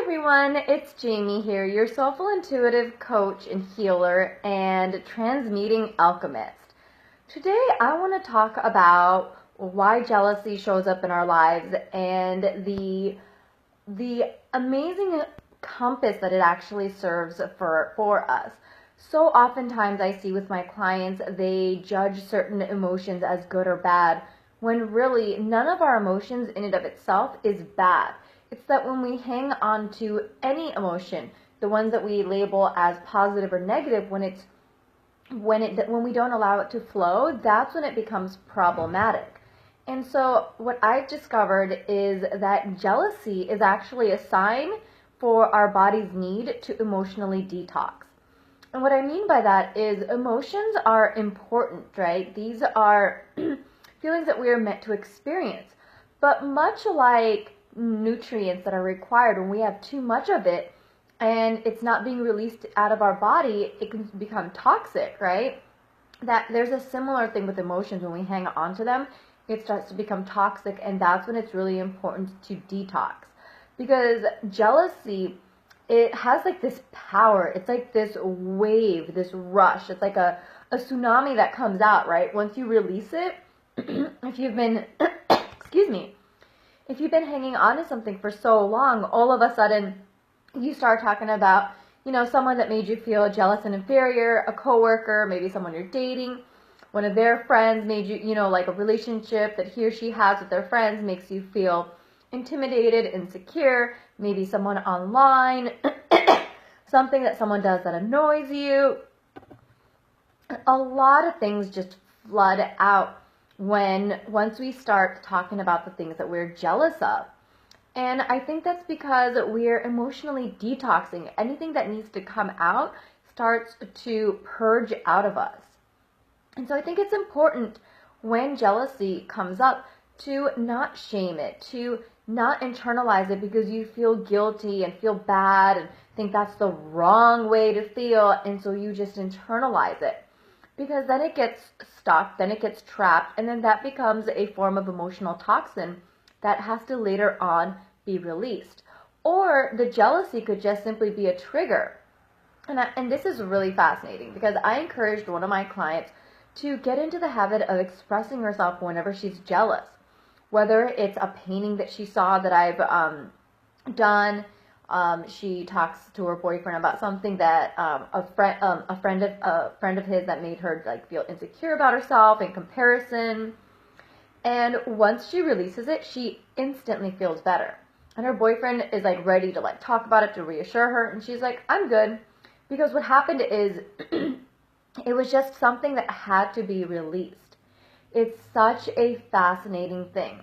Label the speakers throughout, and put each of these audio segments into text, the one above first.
Speaker 1: everyone, it's Jaymie here, your soulful intuitive coach and healer and transmuting alchemist. Today I want to talk about why jealousy shows up in our lives and the amazing compass that it actually serves for us. So oftentimes I see with my clients, they judge certain emotions as good or bad, when really none of our emotions in and of itself is bad. It's that when we hang on to any emotion, the ones that we label as positive or negative, when we don't allow it to flow, that's when it becomes problematic. And so what I've discovered is that jealousy is actually a sign for our body's need to emotionally detox. And what I mean by that is emotions are important, right? These are feelings that we are meant to experience. But much like nutrients that are required, when we have too much of it and it's not being released out of our body, it can become toxic, right? That there's a similar thing with emotions. When we hang on to them, it starts to become toxic, and that's when it's really important to detox. Because jealousy, it has like this power. It's like this wave, this rush. It's like a tsunami that comes out, right? Once you release it, if you've been, excuse me, if you've been hanging on to something for so long, all of a sudden you start talking about, someone that made you feel jealous and inferior, a coworker, maybe someone you're dating, one of their friends made you, like a relationship that he or she has with their friends makes you feel intimidated, insecure, maybe someone online, something that someone does that annoys you. A lot of things just flood out once we start talking about the things that we're jealous of. And I think that's because we're emotionally detoxing. Anything that needs to come out starts to purge out of us. And so I think it's important when jealousy comes up to not shame it, to not internalize it because you feel guilty and feel bad and think that's the wrong way to feel, and so you just internalize it. Because then it gets stuck, then it gets trapped, and then that becomes a form of emotional toxin that has to later on be released. Or the jealousy could just simply be a trigger. And this is really fascinating because I encouraged one of my clients to get into the habit of expressing herself whenever she's jealous. Whether it's a painting that she saw that I've done, she talks to her boyfriend about something that a friend of his that made her feel insecure about herself in comparison. And once she releases it, she instantly feels better. And her boyfriend is ready to talk about it to reassure her, and she's like, "I'm good," because what happened is it was just something that had to be released. It's such a fascinating thing.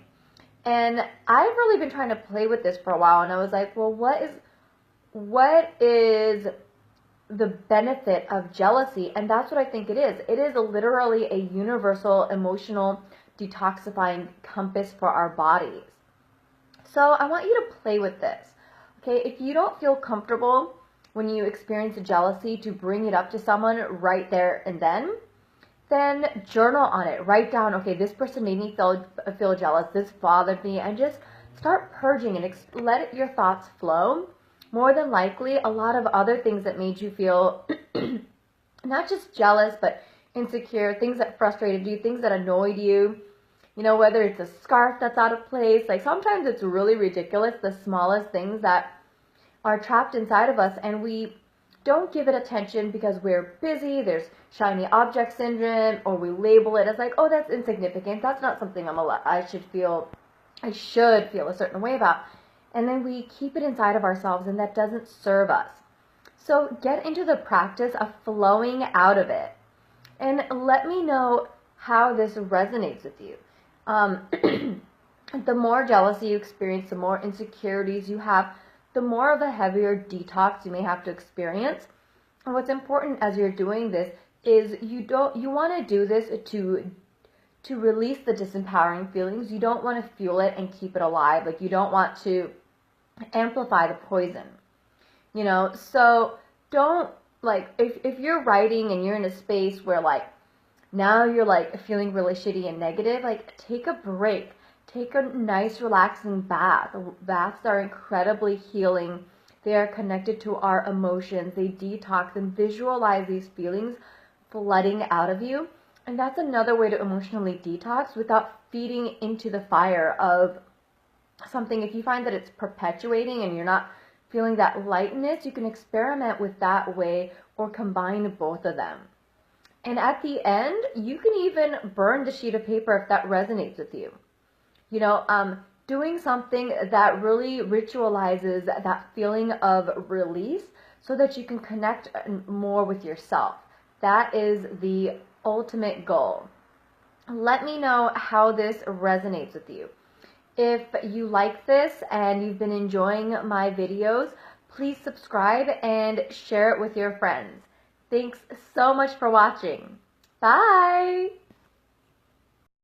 Speaker 1: And I've really been trying to play with this for a while, and I was like, well, what is the benefit of jealousy? And that's what I think it is. It is literally a universal emotional detoxifying compass for our bodies. So I want you to play with this. Okay, if you don't feel comfortable when you experience jealousy to bring it up to someone right there and then journal on it. Write down, okay, this person made me feel jealous, this bothered me, and just start purging and let your thoughts flow. More than likely, a lot of other things that made you feel not just jealous, but insecure, things that frustrated you, things that annoyed you, whether it's a scarf that's out of place. Sometimes it's really ridiculous, the smallest things that are trapped inside of us, and we don't give it attention because we're busy, there's shiny object syndrome, or we label it as oh, that's insignificant, that's not something I should feel a certain way about. And then we keep it inside of ourselves, and that doesn't serve us. So get into the practice of flowing out of it. And let me know how this resonates with you. The more jealousy you experience, the more insecurities you have, the more of a heavier detox you may have to experience. And what's important as you're doing this is you want to do this to release the disempowering feelings. You don't want to fuel it and keep it alive. You don't want to amplify the poison. So don't if you're writing and you're in a space where now you're feeling really shitty and negative, take a break. Take a nice relaxing bath. Baths are incredibly healing. They are connected to our emotions. They detox and visualize these feelings flooding out of you. And that's another way to emotionally detox without feeding into the fire of something. If you find that it's perpetuating and you're not feeling that lightness, you can experiment with that way or combine both of them. And at the end, you can even burn the sheet of paper if that resonates with you. You know, doing something that really ritualizes that feeling of release so that you can connect more with yourself. That is the ultimate goal. Let me know how this resonates with you. If you like this and you've been enjoying my videos, please subscribe and share it with your friends. Thanks so much for watching. Bye!